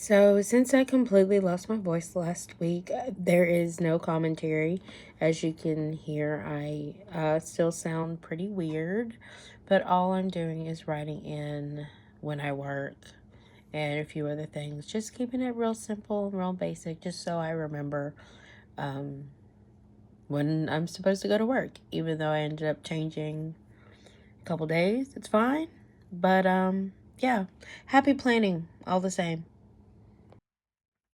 So, since I completely lost my voice last week, there is no commentary. As you can hear, I still sound pretty weird, but all I'm doing is writing in when I work and a few other things. Just keeping it real simple and real basic, just so I remember um, when I'm supposed to go to work. Even though I ended up changing a couple days, it's fine. But yeah, happy planning all the same.